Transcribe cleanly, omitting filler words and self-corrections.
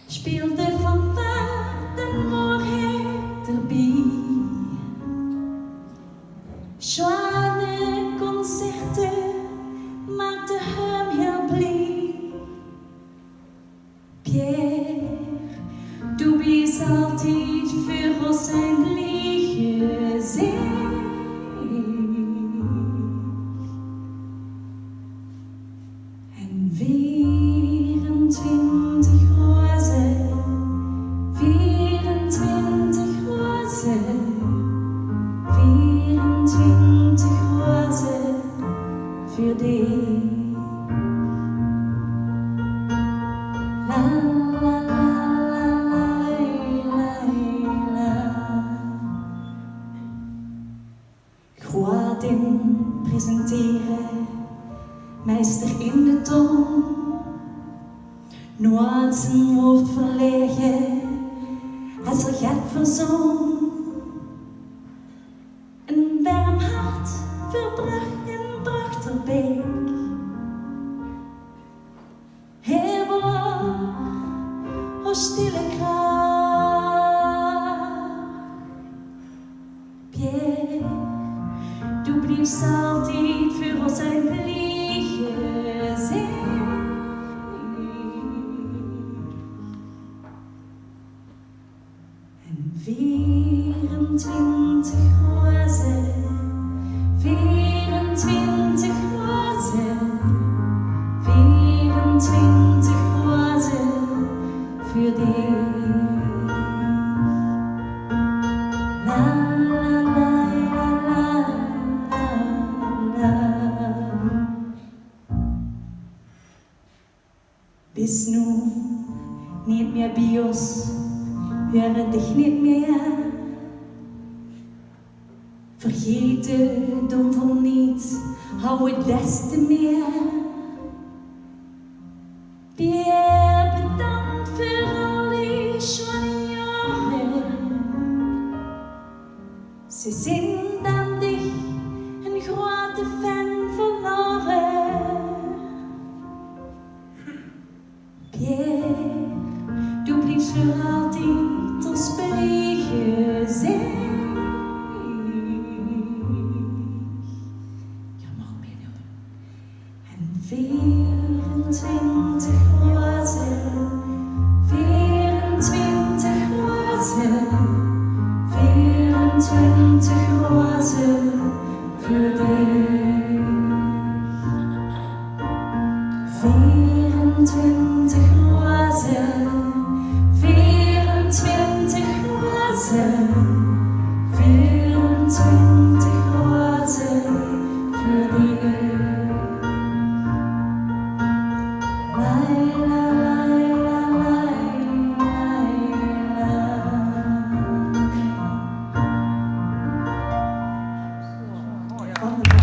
speelde Fanfare de moorheid erbij. Zwanenconcerten maakten hem heel blij. Pierre, du bist altijd voor ons zijn lieve zee. En 24 rozen, 24 rozen, 24 rozen voor die. La la la la la la. Godin presenteren, meester in de toon. Nuancen wordt verlegen, het zal gaat verzoon. Een warm hart verbracht in Maasbracht-Beek. Hij wordt ons stille kraag. Pierre, du blijft altijd voor ons een lieve zee. En 24 rozen, 24 rozen, 24 rozen voor die. La la la la la la. Bis nu niet meer bios, hören dich niet meer. Vergeten doen van niets, hou het des te meer. Pierre, bedankt voor al die schone jaren. Ze zijn dan dich een grote fan verloren. Pierre, du blijft voor altijd ons belegen zijn. Ja, mag meedoen. En 24 rozen, 24 rozen, 24 rozen voor die. 24 rozen, 24 rozen, 24 rozen voor die. La la la la la la.